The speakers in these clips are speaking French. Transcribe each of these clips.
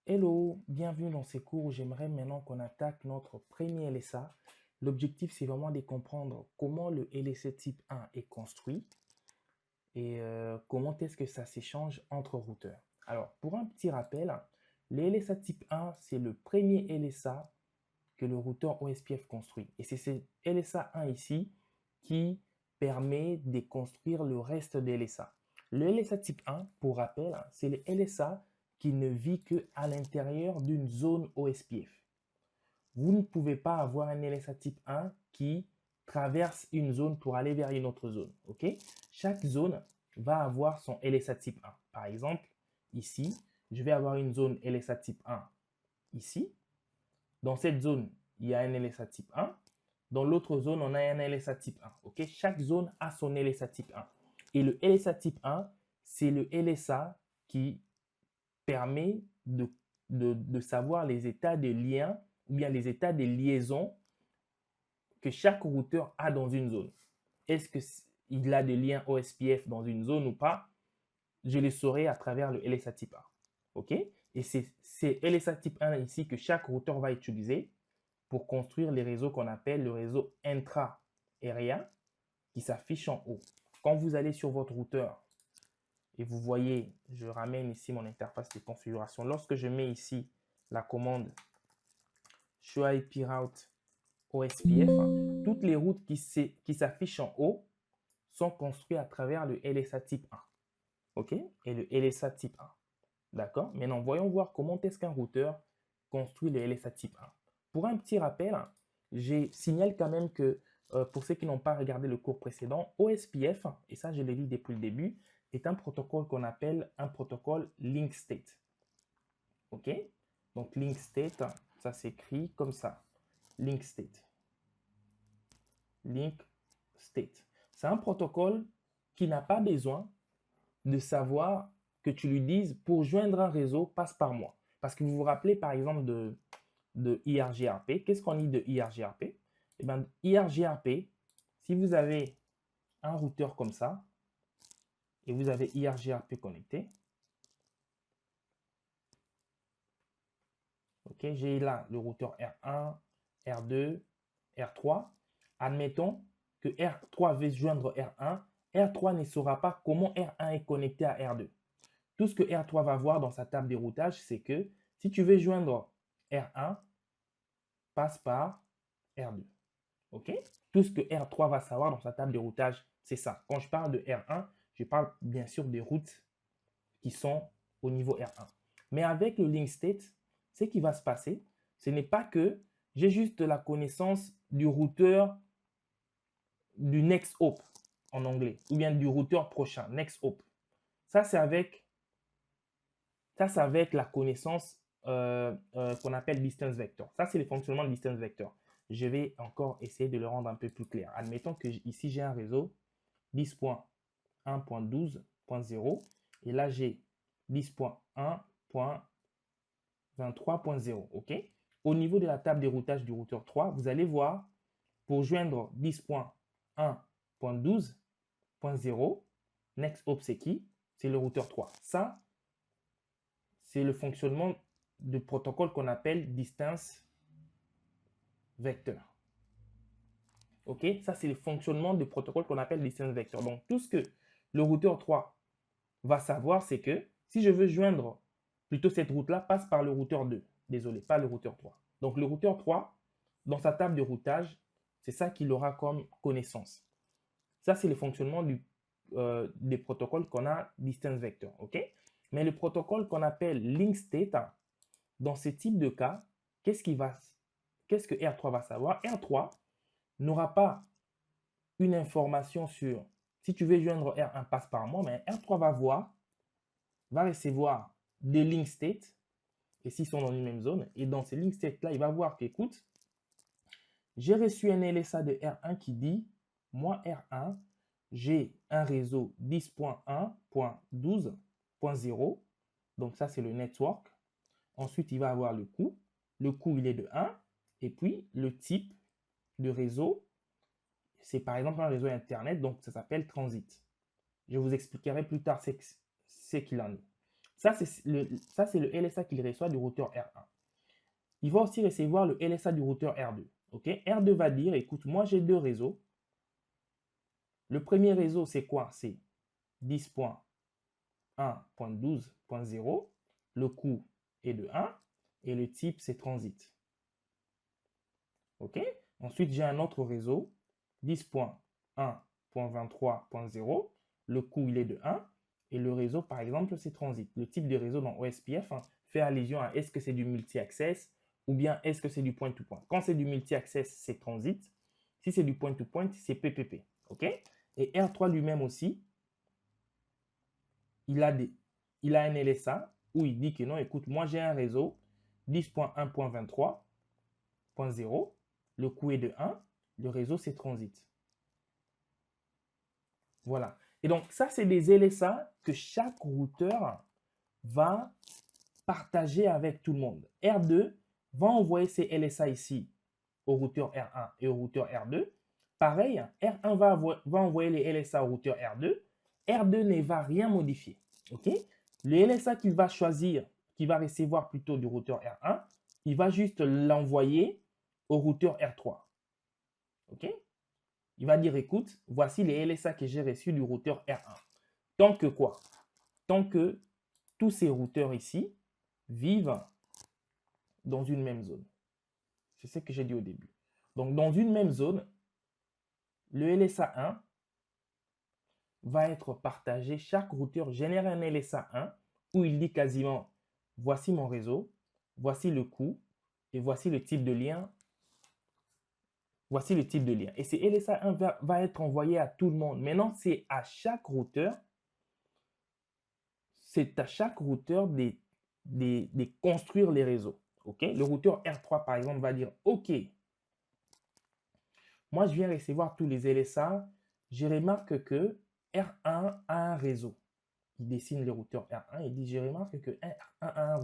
Hello, bienvenue dans ces cours où j'aimerais maintenant qu'on attaque notre premier LSA. L'objectif, c'est vraiment de comprendre comment le LSA type 1 est construit et comment est-ce que ça s'échange entre routeurs. Alors, pour un petit rappel, le LSA type 1, c'est le premier LSA que le routeur OSPF construit. Et c'est ce LSA 1 ici qui permet de construire le reste des LSA. Le LSA type 1, pour rappel, c'est le LSA qui ne vit qu'à l'intérieur d'une zone OSPF. Vous ne pouvez pas avoir un LSA type 1 qui traverse une zone pour aller vers une autre zone. Okay? Chaque zone va avoir son LSA type 1. Par exemple, ici, je vais avoir une zone LSA type 1 ici. Dans cette zone, il y a un LSA type 1. Dans l'autre zone, on a un LSA type 1. Okay? Chaque zone a son LSA type 1. Et le LSA type 1, c'est le LSA qui permet de savoir les états de lien ou bien les états de liaison que chaque routeur a dans une zone. Est-ce qu'il a des liens OSPF dans une zone ou pas? Je le saurai à travers le LSA type 1. OK? Et c'est LSA type 1 ici que chaque routeur va utiliser pour construire les réseaux qu'on appelle le réseau intra-area qui s'affiche en haut. Quand vous allez sur votre routeur et vous voyez, je ramène ici mon interface de configuration. Lorsque je mets ici la commande show IP route OSPF, toutes les routes qui s'affichent en haut sont construites à travers le LSA type 1. OK? Et le LSA type 1. D'accord? Maintenant, voyons voir comment est-ce qu'un routeur construit le LSA type 1. Pour un petit rappel, je signale quand même que pour ceux qui n'ont pas regardé le cours précédent, OSPF, et ça je l'ai dit depuis le début, est un protocole qu'on appelle un protocole link state. OK? Donc link state, ça s'écrit comme ça. Link state. Link state. C'est un protocole qui n'a pas besoin de savoir que tu lui dises pour joindre un réseau, passe par moi. Parce que vous vous rappelez par exemple de IRGRP. Qu'est-ce qu'on dit de IRGRP? Eh bien, IRGRP, si vous avez un routeur comme ça et vous avez IRGRP connecté, ok, j'ai là le routeur R1, R2, R3. Admettons que R3 veut joindre R1. R3 ne saura pas comment R1 est connecté à R2. Tout ce que R3 va voir dans sa table de routage, c'est que si tu veux joindre R1, passe par R2. OK? Tout ce que R3 va savoir dans sa table de routage, c'est ça. Quand je parle de R1, je parle bien sûr des routes qui sont au niveau R1. Mais avec le link state, ce qui va se passer, ce n'est pas que j'ai juste la connaissance du routeur du next hop en anglais, ou bien du routeur prochain, next hop. Ça, c'est avec la connaissance qu'on appelle distance vector. Ça, c'est le fonctionnement de distance vector. Je vais encore essayer de le rendre un peu plus clair. Admettons que ici, j'ai un réseau 10.1.12.0 et là, j'ai 10.1.23.0. OK? Au niveau de la table de routage du routeur 3, vous allez voir, pour joindre 10.1.12.0, next hop, c'est qui? C'est le routeur 3. Ça, c'est le fonctionnement du protocole qu'on appelle distance vecteur. OK? Ça, c'est le fonctionnement du protocole qu'on appelle distance vecteur. Donc, tout ce que le routeur 3 va savoir, c'est que si je veux joindre plutôt cette route-là, passe par le routeur 2. Désolé, pas le routeur 3. Donc, le routeur 3, dans sa table de routage, c'est ça qu'il aura comme connaissance. Ça, c'est le fonctionnement des protocoles qu'on a distance vector. OK? Mais le protocole qu'on appelle link state, dans ce type de cas, qu'est-ce que R3 va savoir? R3 n'aura pas une information sur si tu veux joindre R1 passe par moi, mais R3 va recevoir des link states, et s'ils sont dans une même zone, et dans ces link states là, il va voir qu'écoute, j'ai reçu un LSA de R1 qui dit, moi R1, j'ai un réseau 10.1.12.0, donc ça c'est le network. Ensuite, il va avoir le coût. Le coût, il est de 1. Et puis, le type de réseau, c'est par exemple un réseau Internet, donc ça s'appelle transit. Je vous expliquerai plus tard ce qu'il en est. Ça, c'est le LSA qu'il reçoit du routeur R1. Il va aussi recevoir le LSA du routeur R2. OK? R2 va dire, écoute, moi j'ai deux réseaux. Le premier réseau, c'est quoi? C'est 10.1.12.0. Le coût est de 1 et le type, c'est transit. OK? Ensuite, j'ai un autre réseau, 10.1.23.0. Le coût, il est de 1 et le réseau, par exemple, c'est transit. Le type de réseau dans OSPF fait allusion à est-ce que c'est du multi-access ou bien est-ce que c'est du point-to-point. Quand c'est du multi-access, c'est transit. Si c'est du point-to-point, c'est PPP. OK? Et R3 lui-même aussi, il a un LSA où il dit que non, écoute, moi j'ai un réseau 10.1.23.0, le coût est de 1, le réseau c'est transit. Voilà. Et donc ça, c'est des LSA que chaque routeur va partager avec tout le monde. R2 va envoyer ces LSA ici au routeur R1 et au routeur R2. Pareil, R1 va envoyer les LSA au routeur R2. R2 ne va rien modifier. OK? Le LSA qu'il va choisir, qu'il va recevoir plutôt du routeur R1, il va juste l'envoyer au routeur R3. OK? Il va dire, écoute, voici les LSA que j'ai reçus du routeur R1. Tant que quoi? Tant que tous ces routeurs ici vivent dans une même zone. C'est ce que j'ai dit au début. Donc, dans une même zone, le LSA 1 va être partagé. Chaque routeur génère un LSA 1 où il dit quasiment, voici mon réseau, voici le coût et voici le type de lien. Voici le type de lien. Et ce LSA 1 va être envoyé à tout le monde. Maintenant, c'est à chaque routeur de construire les réseaux. OK? Le routeur R3, par exemple, va dire, OK, moi, je viens recevoir tous les LSA. Je remarque que R1 a un réseau. Il dessine le routeur R1 et dit, je remarque que R1 a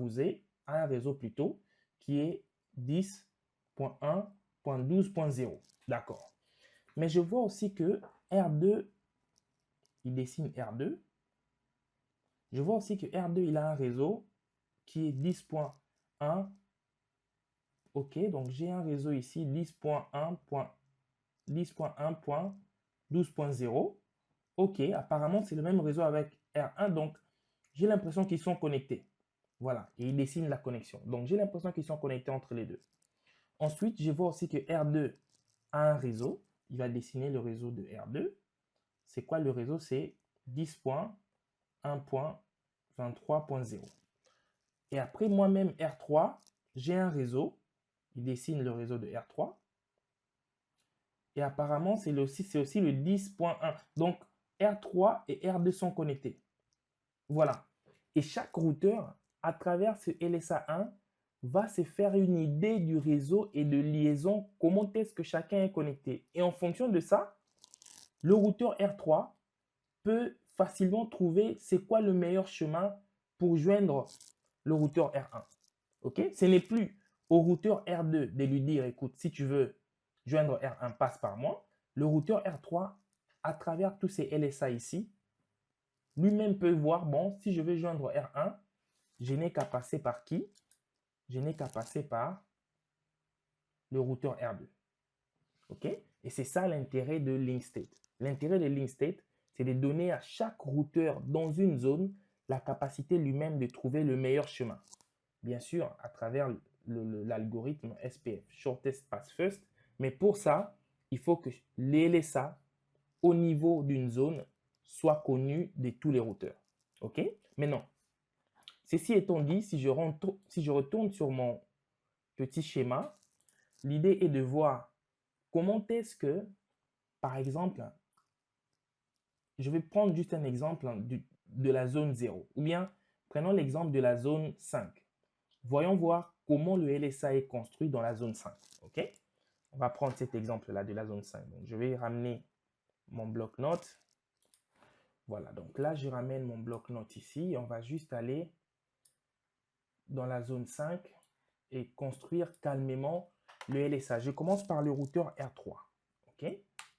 un réseau plutôt, qui est 10.1.12.0. D'accord. Mais je vois aussi que R2, il dessine R2. Je vois aussi que R2, il a un réseau qui est 10.1. OK, donc j'ai un réseau ici, 10.1.12.0. OK, apparemment, c'est le même réseau avec R1, donc j'ai l'impression qu'ils sont connectés. Voilà, et il dessine la connexion. Donc, j'ai l'impression qu'ils sont connectés entre les deux. Ensuite, je vois aussi que R2 a un réseau. Il va dessiner le réseau de R2. C'est quoi le réseau? C'est 10.1.23.0. Et après, moi-même, R3, j'ai un réseau. Il dessine le réseau de R3. Et apparemment, c'est aussi le 10.1. Donc, R3 et R2 sont connectés. Voilà. Et chaque routeur, à travers ce LSA1, va se faire une idée du réseau et de liaison, comment est-ce que chacun est connecté. Et en fonction de ça, le routeur R3 peut facilement trouver c'est quoi le meilleur chemin pour joindre le routeur R1. OK? Ce n'est plus au routeur R2 de lui dire, écoute, si tu veux joindre R1, passe par moi. Le routeur R3, à travers tous ces LSA ici, lui-même peut voir, bon, si je veux joindre R1, je n'ai qu'à passer par qui? Je n'ai qu'à passer par le routeur R2. OK? Et c'est ça l'intérêt de Link State. L'intérêt de Link State, c'est de donner à chaque routeur dans une zone la capacité lui-même de trouver le meilleur chemin. Bien sûr, à travers l'algorithme SPF, Shortest Path First. Mais pour ça, il faut que les LSA au niveau d'une zone soient connus de tous les routeurs. OK? Maintenant, ceci étant dit, si je retourne sur mon petit schéma, l'idée est de voir comment est-ce que, par exemple, je vais prendre juste un exemple de la zone 0. Ou bien, prenons l'exemple de la zone 5. Voyons voir comment le LSA est construit dans la zone 5. OK? On va prendre cet exemple-là de la zone 5. Donc, je vais ramener mon bloc-notes. Voilà, donc là, je ramène mon bloc-notes ici. On va juste aller dans la zone 5 et construire calmement le LSA. Je commence par le routeur R3. OK?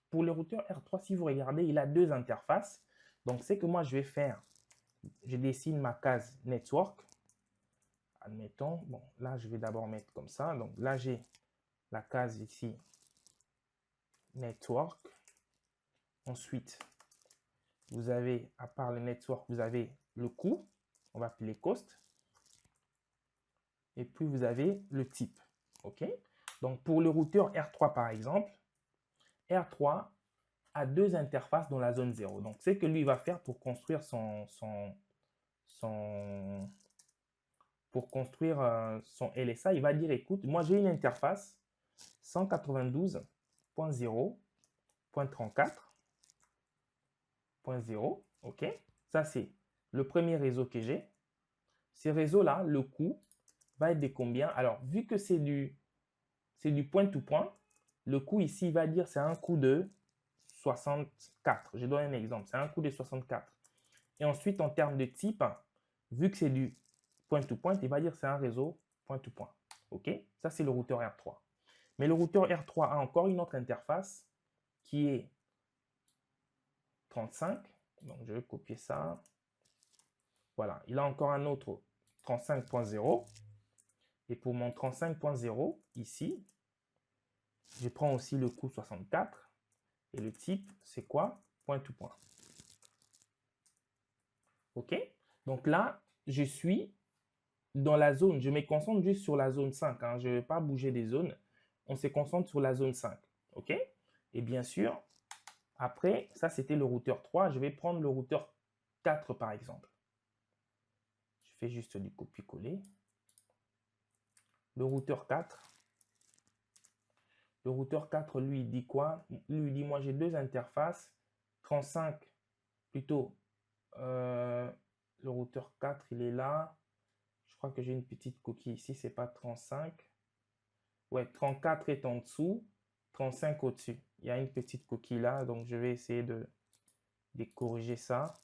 Pour le routeur R3, si vous regardez, il a deux interfaces. Donc, c'est que moi, je vais faire, je dessine ma case network. Admettons, bon, là, je vais d'abord mettre comme ça. Donc là, j'ai la case ici, network. Ensuite, vous avez, à part le network, vous avez le coût. On va appeler cost. Et puis, vous avez le type. OK? Donc, pour le routeur R3, par exemple, R3 a deux interfaces dans la zone 0. Donc, c'est ce que lui va faire pour construire son LSA. Il va dire, écoute, moi, j'ai une interface 192.0.34.0. OK? Ça, c'est le premier réseau que j'ai. Ces réseaux-là, le coût va être de combien? Alors, vu que c'est du point-to-point, le coût ici, il va dire c'est un coût de 64. Je donne un exemple. C'est un coût de 64. Et ensuite, en termes de type, vu que c'est du point-to-point, il va dire c'est un réseau point-to-point. OK? Ça, c'est le routeur R3. Mais le routeur R3 a encore une autre interface qui est 35. Donc, je vais copier ça. Voilà. Il a encore un autre 35.0. Et pour mon 35.0, ici, je prends aussi le coût 64. Et le type, c'est quoi? Point-to-point. OK? Donc là, je suis dans la zone. Je me concentre juste sur la zone 5. Hein. Je ne vais pas bouger des zones. On se concentre sur la zone 5. OK? Et bien sûr, après, ça, c'était le routeur 3. Je vais prendre le routeur 4, par exemple. Je fais juste du copier-coller. Le routeur 4. Le routeur 4, lui, il dit quoi? Lui, il dit, moi, j'ai deux interfaces. 35, plutôt. Le routeur 4, il est là. Je crois que j'ai une petite coquille ici. C'est pas 35. Ouais, 34 est en dessous. 35 au-dessus. Il y a une petite coquille là. Donc, je vais essayer de corriger ça.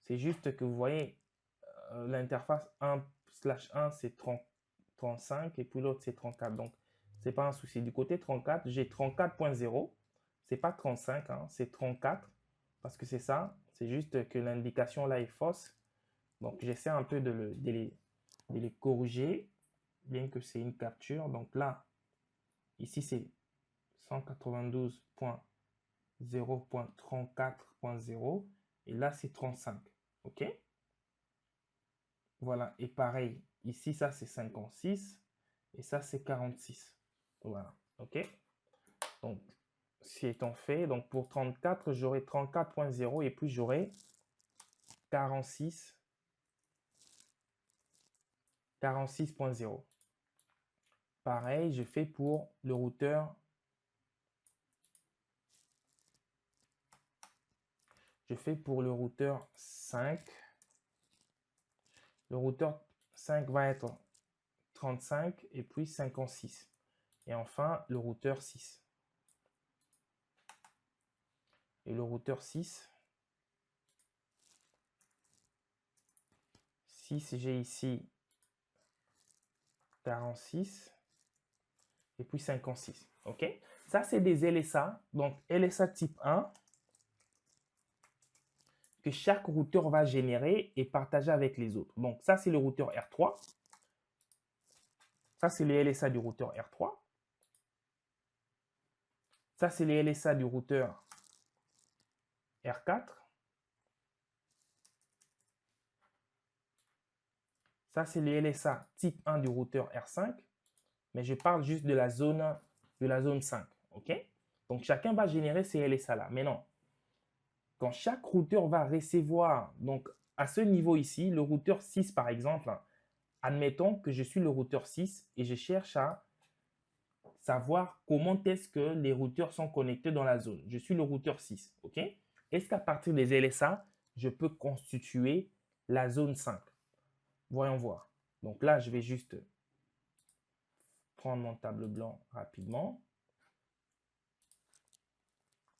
C'est juste que vous voyez, l'interface 1/1, c'est 35 et puis l'autre, c'est 34. Donc, ce n'est pas un souci. Du côté 34, j'ai 34.0. Ce n'est pas 35, hein, c'est 34 parce que c'est ça. C'est juste que l'indication là est fausse. Donc, j'essaie un peu de les corriger, bien que c'est une capture. Donc là, ici, c'est 192.0.34.0 et là, c'est 35. OK? Voilà. Et pareil, ici, ça, c'est 56 et ça, c'est 46. Voilà. OK? Donc, c'est étant fait, donc pour 34, j'aurai 34.0 et puis j'aurai 46.0. Pareil, je fais pour le routeur. Je fais pour le routeur 5. Le routeur 5 va être 35 et puis 56. Et enfin, le routeur 6. Et le routeur 6, j'ai ici 46 et puis 56. OK? Ça, c'est des LSA. Donc, LSA type 1 que chaque routeur va générer et partager avec les autres. Donc, ça, c'est le routeur R3. Ça, c'est le LSA du routeur R3. Ça, c'est le LSA du routeur R4. Ça, c'est le LSA type 1 du routeur R5. Mais je parle juste de la zone 5. OK? Donc, chacun va générer ces LSA-là. Mais non, quand chaque routeur va recevoir, donc à ce niveau ici, le routeur 6 par exemple, admettons que je suis le routeur 6 et je cherche à savoir comment est-ce que les routeurs sont connectés dans la zone. Je suis le routeur 6, ok? Est-ce qu'à partir des LSA, je peux constituer la zone 5? Voyons voir. Donc là, je vais juste prendre mon tableau blanc rapidement.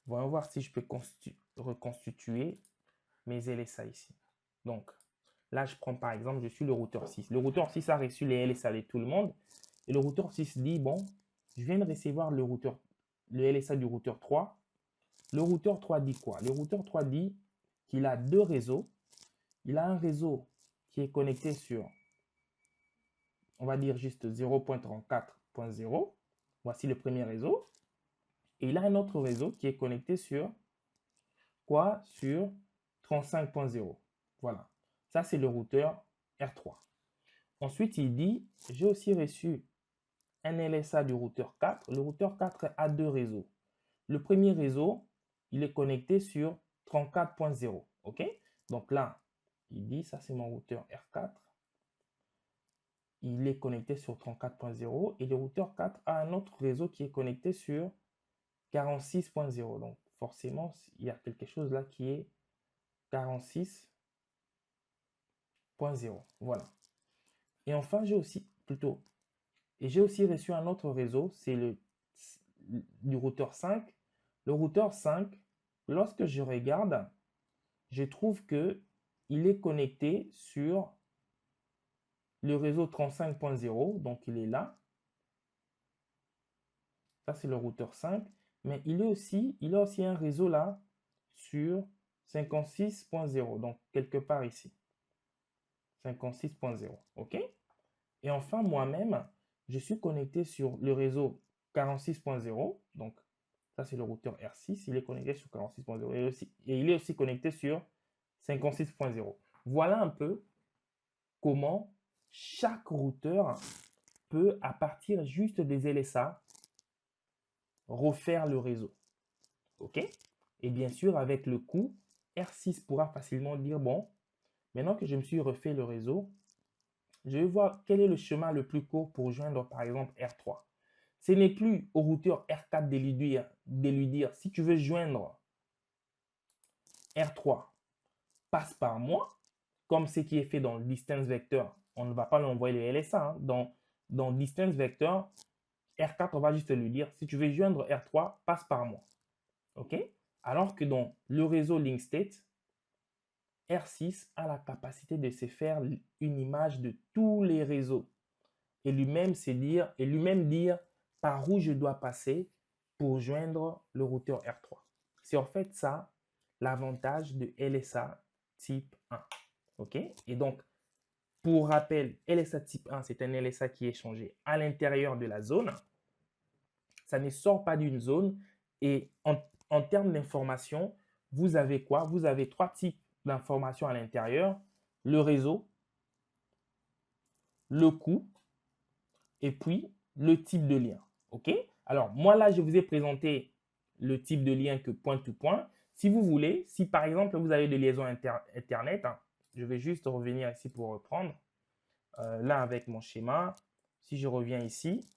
Voyons voir si je peux reconstituer mes LSA ici. Donc, là, je prends par exemple, je suis le routeur 6. Le routeur 6 a reçu les LSA de tout le monde. Et le routeur 6 dit, bon, je viens de recevoir le LSA du routeur 3. Le routeur 3 dit quoi? Le routeur 3 dit, qu'il a deux réseaux. Il a un réseau qui est connecté sur, on va dire juste 0.34.0. Voici le premier réseau. Et il a un autre réseau qui est connecté sur quoi? Sur 35.0. Voilà. Ça, c'est le routeur R3. Ensuite, il dit, j'ai aussi reçu un LSA du routeur 4. Le routeur 4 a deux réseaux. Le premier réseau, il est connecté sur 34.0. OK? Donc là, il dit, ça c'est mon routeur R4. Il est connecté sur 34.0 et le routeur 4 a un autre réseau qui est connecté sur 46.0. Donc forcément, il y a quelque chose là qui est 46.0. Voilà. Et enfin, j'ai aussi reçu un autre réseau, c'est du routeur 5. Le routeur 5, lorsque je regarde, je trouve que il est connecté sur le réseau 35.0, donc il est là. Ça, c'est le routeur 5. Mais il a aussi un réseau là sur 56.0, donc quelque part ici. 56.0, OK? Et enfin, moi-même, je suis connecté sur le réseau 46.0. Donc, ça, c'est le routeur R6. Il est connecté sur 46.0 et il est aussi connecté sur 56.0. Voilà un peu comment chaque routeur peut, à partir juste des LSA, refaire le réseau. OK? Et bien sûr, avec le coup, R6 pourra facilement dire, bon, maintenant que je me suis refait le réseau, je vais voir quel est le chemin le plus court pour joindre par exemple R3. Ce n'est plus au routeur R4 de lui dire si tu veux joindre R3, passe par moi, comme ce qui est fait dans le distance vector. On ne va pas lui envoyer le LSA. Hein. Dans distance vector, R4, on va juste lui dire si tu veux joindre R3, passe par moi. OK? Alors que dans le réseau Link State, R6 a la capacité de se faire une image de tous les réseaux et lui-même dire par où je dois passer pour joindre le routeur R3. C'est en fait ça l'avantage de LSA type 1. OK? Et donc, pour rappel, LSA type 1, c'est un LSA qui est échangé à l'intérieur de la zone. Ça ne sort pas d'une zone. Et en termes d'information, vous avez quoi? Vous avez trois types d'informations à l'intérieur. Le réseau, le coût et puis le type de lien. OK? Alors, moi, là, je vous ai présenté le type de lien que point-to-point. Si vous voulez, si par exemple, vous avez des liaisons Internet, hein, je vais juste revenir ici pour reprendre. Là, avec mon schéma, si je reviens ici,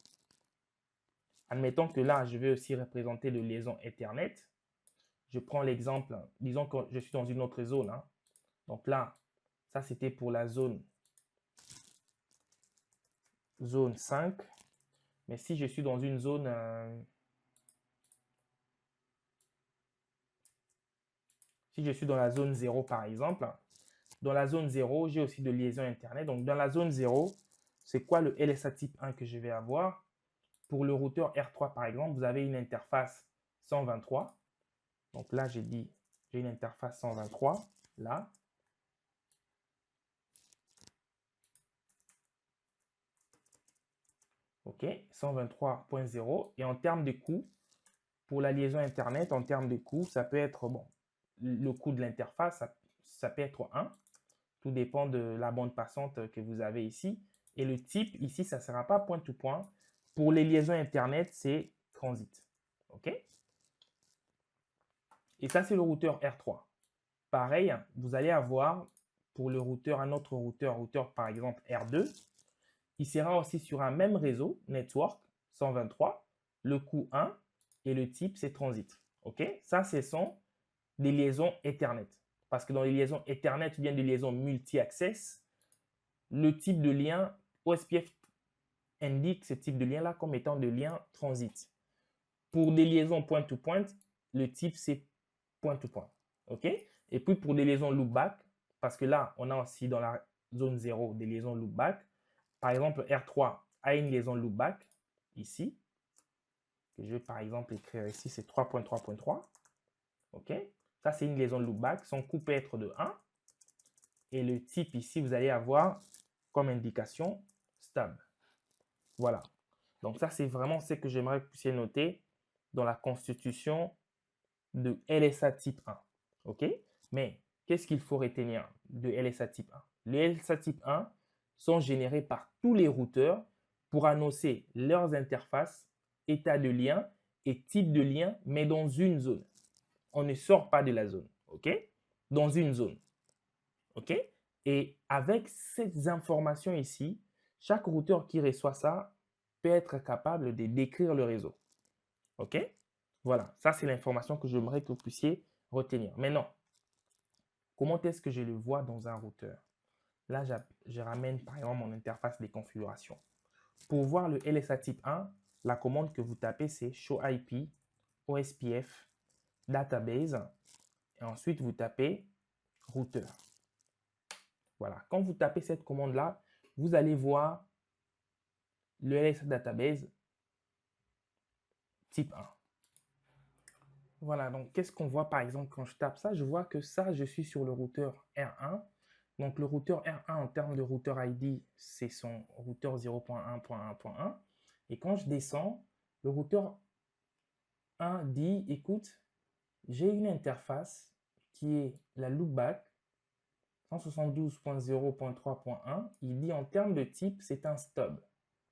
admettons que là, je vais aussi représenter de liaison Ethernet. Je prends l'exemple, disons que je suis dans une autre zone. Hein. Donc là, ça, c'était pour la zone 5. Mais si je suis dans une zone... si je suis dans la zone 0, par exemple, dans la zone 0, j'ai aussi de liaison Internet. Donc, dans la zone 0, c'est quoi le LSA type 1 que je vais avoir? Pour le routeur R3, par exemple, vous avez une interface 123. Donc là, j'ai dit, j'ai une interface 123, là. OK, 123.0. Et en termes de coût, pour la liaison Internet, en termes de coût, ça peut être, bon, le coût de l'interface, ça peut être 1. Tout dépend de la bande passante que vous avez ici. Et le type, ici, ça ne sera pas point-to-point. Pour les liaisons Internet, c'est transit. OK? Et ça, c'est le routeur R3. Pareil, vous allez avoir pour le routeur, un autre routeur par exemple R2. Il sera aussi sur un même réseau, network 123, le coût 1 et le type, c'est transit. OK? Ça, ce sont des liaisons Ethernet. Parce que dans les liaisons Ethernet, il y a des liaisons multi-access. Le type de lien, OSPF indique ce type de lien-là comme étant de lien transit. Pour des liaisons point-to-point, le type, c'est point-to-point. OK? Et puis pour des liaisons loopback, parce que là, on a aussi dans la zone 0 des liaisons loopback. Par exemple, R3 a une liaison loopback ici, que je vais par exemple écrire ici, c'est 3.3.3. OK? Ça, c'est une liaison loopback. Son coût peut être de 1. Et le type ici, vous allez avoir comme indication stub. Voilà. Donc, ça, c'est vraiment ce que j'aimerais que vous puissiez noter dans la constitution de LSA type 1. OK? Mais qu'est-ce qu'il faut retenir de LSA type 1? Les LSA type 1 sont générés par tous les routeurs pour annoncer leurs interfaces, état de lien et type de lien, mais dans une zone. On ne sort pas de la zone. OK? Dans une zone. OK? Et avec ces informations ici, chaque routeur qui reçoit ça peut être capable de décrire le réseau. OK? Voilà, ça c'est l'information que j'aimerais que vous puissiez retenir. Maintenant, comment est-ce que je le vois dans un routeur? Là, je ramène par exemple mon interface de configuration. Pour voir le LSA type 1, la commande que vous tapez, c'est show IP, OSPF, database, et ensuite vous tapez routeur. Voilà, quand vous tapez cette commande-là, vous allez voir le LSA database type 1. Voilà, donc qu'est-ce qu'on voit par exemple quand je tape ça? Je vois que ça, je suis sur le routeur R1. Donc le routeur R1 en termes de routeur ID, c'est son routeur 0.1.1.1. Et quand je descends, le routeur 1 dit, écoute, j'ai une interface qui est la loopback 172.0.3.1. Il dit en termes de type, c'est un stub.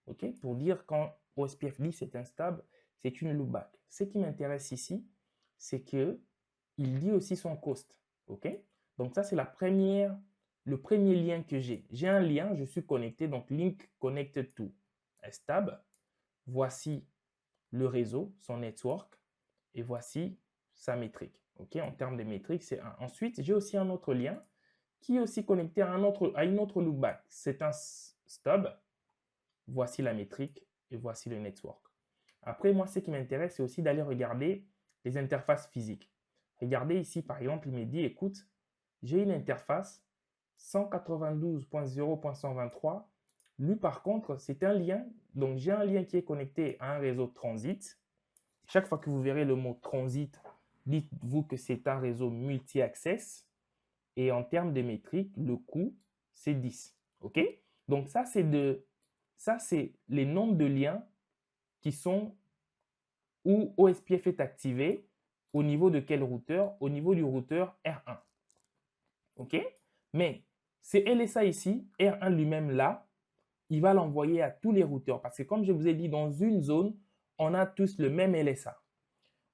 OK? Pour dire quand OSPF dit c'est un stub, c'est une loopback. Ce qui m'intéresse ici, c'est que il dit aussi son cost. OK? Donc ça, c'est le premier lien que j'ai. J'ai un lien, je suis connecté, donc link connected to stub. Voici le réseau, son network, et voici sa métrique. OK? En termes de métrique, c'est 1. Ensuite, j'ai aussi un autre lien qui est aussi connecté à une autre loopback. C'est un stub. Voici la métrique et voici le network. Après, moi, ce qui m'intéresse, c'est aussi d'aller regarder les interfaces physiques. Regardez ici, par exemple, il me dit, écoute, j'ai une interface 192.0.123. Lui, par contre, c'est un lien. Donc, j'ai un lien qui est connecté à un réseau transit. Chaque fois que vous verrez le mot transit, dites-vous que c'est un réseau multi-access. Et en termes de métrique, le coût, c'est 10. OK? Donc, ça, c'est les nombres de liens qui sont où OSPF est activé au niveau de quel routeur? Au niveau du routeur R1. OK? Mais c'est LSA ici, R1 lui-même là, il va l'envoyer à tous les routeurs. Parce que comme je vous ai dit, dans une zone, on a tous le même LSA.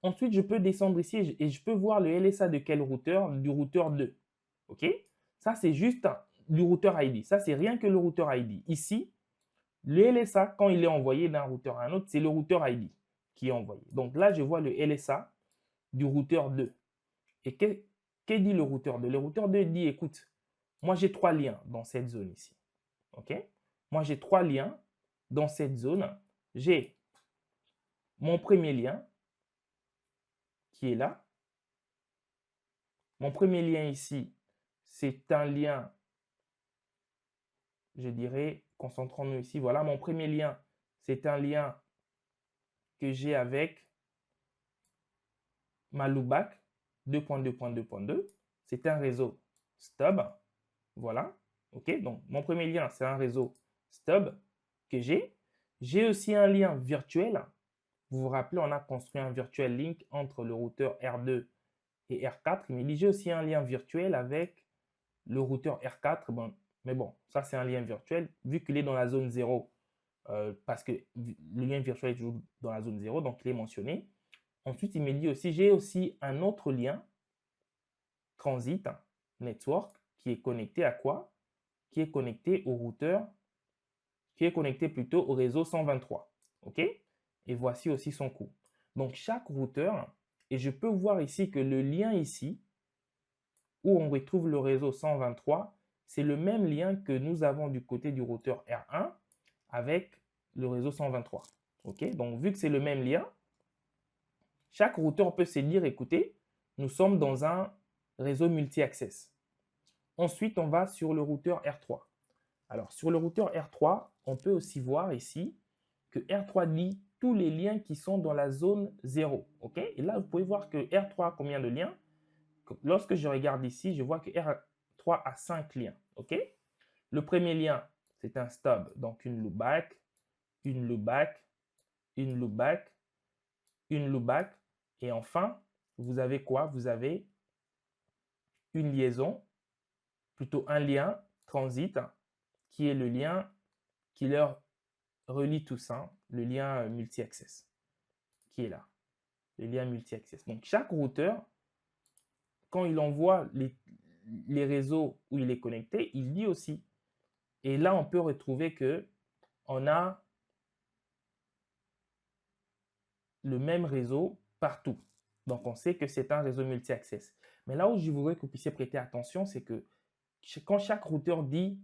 Ensuite, je peux descendre ici et je peux voir le LSA de quel routeur? Du routeur 2. OK? Ça, c'est juste du routeur ID. Ça, c'est rien que le routeur ID. Ici, le LSA, quand il est envoyé d'un routeur à un autre, c'est le routeur ID qui est envoyé. Donc là, je vois le LSA du routeur 2. Et que dit le routeur 2? Le routeur 2 dit, écoute, moi j'ai 3 liens dans cette zone ici. OK? Moi j'ai 3 liens dans cette zone. J'ai mon premier lien qui est là. Mon premier lien ici, c'est un lien, je dirais, concentrons-nous ici. Voilà, mon premier lien, c'est un lien que j'ai avec ma loopback 2.2.2.2. C'est un réseau stub. Voilà. OK, donc mon premier lien, c'est un réseau stub que j'ai. J'ai aussi un lien virtuel. Vous vous rappelez, on a construit un virtual link entre le routeur R2 et R4. Il me dit, j'ai aussi un lien virtuel avec le routeur R4. Bon, mais bon, ça, c'est un lien virtuel. Vu qu'il est dans la zone 0, parce que le lien virtuel est toujours dans la zone 0, donc il est mentionné. Ensuite, il me dit aussi, j'ai aussi un autre lien transit network qui est connecté à quoi? Qui est connecté au routeur, qui est connecté plutôt au réseau 123. OK? Et voici aussi son coût. Donc, chaque routeur, et je peux voir ici que le lien ici, où on retrouve le réseau 123, c'est le même lien que nous avons du côté du routeur R1 avec le réseau 123. OK? Donc, vu que c'est le même lien, chaque routeur peut se dire, écoutez, nous sommes dans un réseau multi-access. Ensuite, on va sur le routeur R3. Alors, sur le routeur R3, on peut aussi voir ici que R3 lit tous les liens qui sont dans la zone 0. OK? Et là, vous pouvez voir que R3 a combien de liens? lorsque je regarde ici, je vois que R3 a 5 liens. OK? Le premier lien, c'est un stub, donc une loopback, une loopback, une loopback, une loopback. Et enfin, vous avez quoi? Vous avez une liaison, plutôt un lien transit, qui est le lien qui leur relie tout ça, le lien multi-access, qui est là, le lien multi-access. Donc, chaque routeur, quand il envoie les réseaux où il est connecté, il dit aussi. Et là, on peut retrouver que on a le même réseau partout. Donc, on sait que c'est un réseau multi-access. Mais là où je voudrais que vous puissiez prêter attention, c'est que quand chaque routeur dit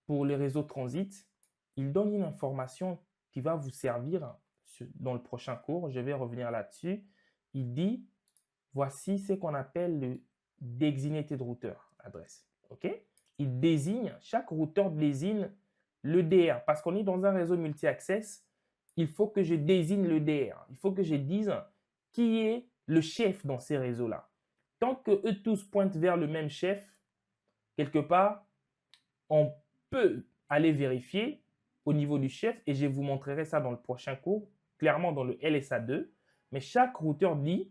pour les réseaux transit, il donne une information qui va vous servir dans le prochain cours. Je vais revenir là-dessus. Il dit, voici ce qu'on appelle le designated router adresse. OK? Il désigne, chaque routeur désigne le DR. Parce qu'on est dans un réseau multi-access, il faut que je désigne le DR. Il faut que je dise qui est le chef dans ces réseaux-là. Tant que eux tous pointent vers le même chef, quelque part, on peut aller vérifier au niveau du chef et je vous montrerai ça dans le prochain cours, clairement dans le LSA2. Mais chaque routeur dit,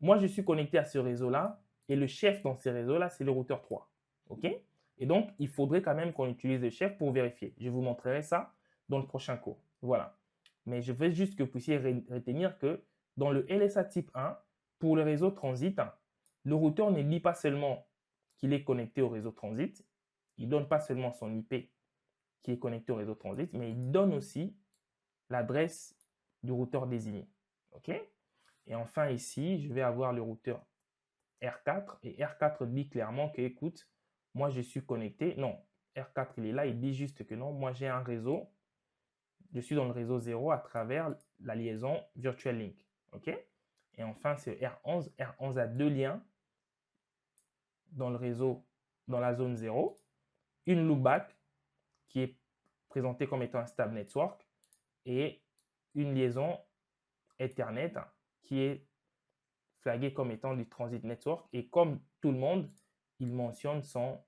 moi je suis connecté à ce réseau-là et le chef dans ce réseau-là, c'est le routeur 3. OK? Et donc, il faudrait quand même qu'on utilise le chef pour vérifier. Je vous montrerai ça dans le prochain cours. Voilà. Mais je veux juste que vous puissiez retenir que dans le LSA type 1, pour le réseau transit, le routeur ne dit pas seulement qu'il est connecté au réseau transit, il ne donne pas seulement son IP qui est connecté au réseau transit, mais il donne aussi l'adresse du routeur désigné. OK? Et enfin ici, je vais avoir le routeur R4 et R4 dit clairement que, écoute, moi je suis connecté. Non, R4 il est là, il dit juste que non, moi j'ai un réseau, je suis dans le réseau 0 à travers la liaison Virtual Link. OK? Et enfin, c'est R11. R11 a deux liens dans le réseau, dans la zone 0. Une loopback qui est présentée comme étant un stable network et une liaison Ethernet qui est flaguée comme étant du transit network. Et comme tout le monde, il mentionne son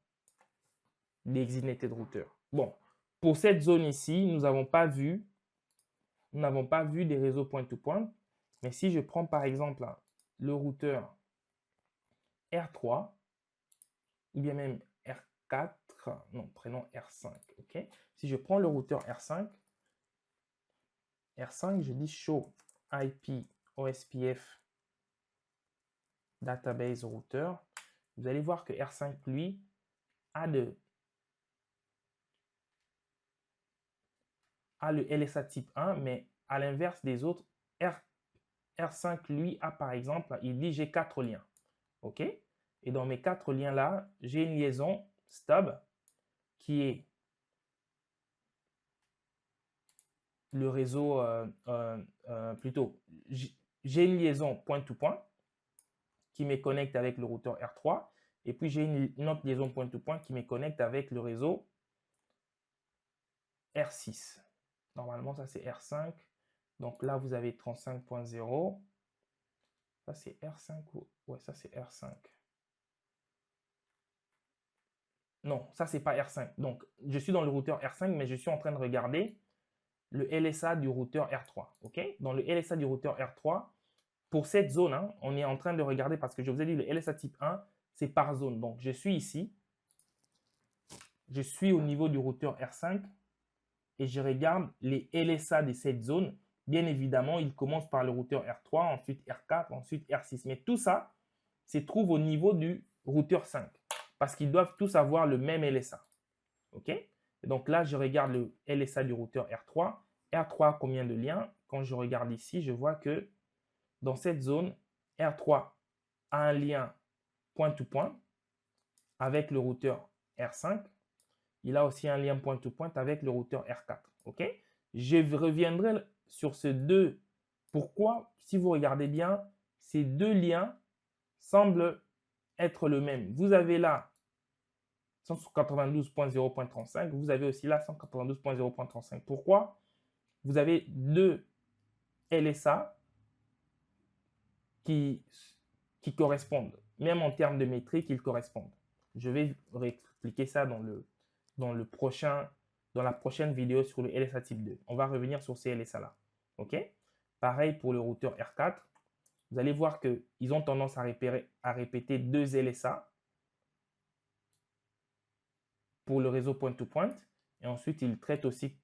designated router. Bon, pour cette zone ici, nous n'avons pas vu des réseaux point-to-point. Mais si je prends par exemple le routeur R3 ou bien même R4, non, prenons R5, ok? Si je prends le routeur R5, je dis show IP OSPF database router. Vous allez voir que R5, lui, a le LSA type 1, mais à l'inverse des autres, R5, lui, a par exemple, il dit j'ai 4 liens. OK? Et dans mes 4 liens-là, j'ai une liaison stub qui est le réseau, plutôt, j'ai une liaison point-to-point qui me connecte avec le routeur R3. Et puis, j'ai une autre liaison point-to-point qui me connecte avec le réseau R6. Normalement, ça, c'est R5. Donc là, vous avez 35.0. Ça, c'est R5 ou... Ouais, ça, c'est R5. Non, ça, c'est pas R5. Donc, je suis dans le routeur R5, mais je suis en train de regarder le LSA du routeur R3. OK? Dans le LSA du routeur R3, pour cette zone, hein, on est en train de regarder parce que je vous ai dit le LSA type 1, c'est par zone. Donc, je suis ici. Je suis au niveau du routeur R5 et je regarde les LSA de cette zone. Bien évidemment, il commence par le routeur R3, ensuite R4, ensuite R6. Mais tout ça se trouve au niveau du routeur 5 parce qu'ils doivent tous avoir le même LSA. OK? Et donc là, je regarde le LSA du routeur R3. R3 a combien de liens? Quand je regarde ici, je vois que dans cette zone, R3 a un lien point-to-point avec le routeur R5. Il a aussi un lien point-to-point avec le routeur R4. OK? Je reviendrai sur ces deux. Pourquoi? Si vous regardez bien, ces deux liens semblent être le même. Vous avez là 192.0.35, vous avez aussi là 192.0.35. Pourquoi? Vous avez deux LSA qui qui correspondent. Même en termes de métriques, ils correspondent. Je vais réexpliquer ça dans la prochaine vidéo sur le LSA type 2. On va revenir sur ces LSA-là. OK? Pareil pour le routeur R4. Vous allez voir qu'ils ont tendance à répéter 2 LSA pour le réseau point-to-point. Et ensuite, ils traitent aussi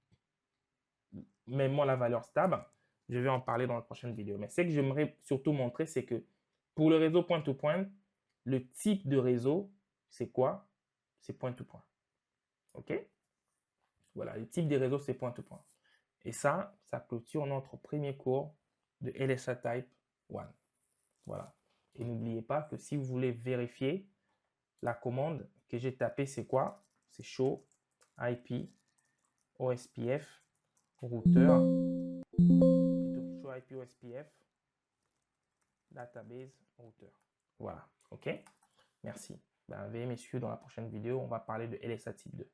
mêmement la valeur stable. Je vais en parler dans la prochaine vidéo. Mais ce que j'aimerais surtout montrer, c'est que pour le réseau point-to-point, le type de réseau, c'est quoi? C'est point-to-point. OK? Voilà, le type de réseau, c'est point-to-point. Et ça clôture notre premier cours de LSA Type 1. Voilà. Et n'oubliez pas que si vous voulez vérifier, la commande que j'ai tapée, c'est quoi? C'est show IP OSPF routeur. Show IP OSPF database routeur. Voilà. OK? Merci. Veuillez messieurs, dans la prochaine vidéo, on va parler de LSA type 2.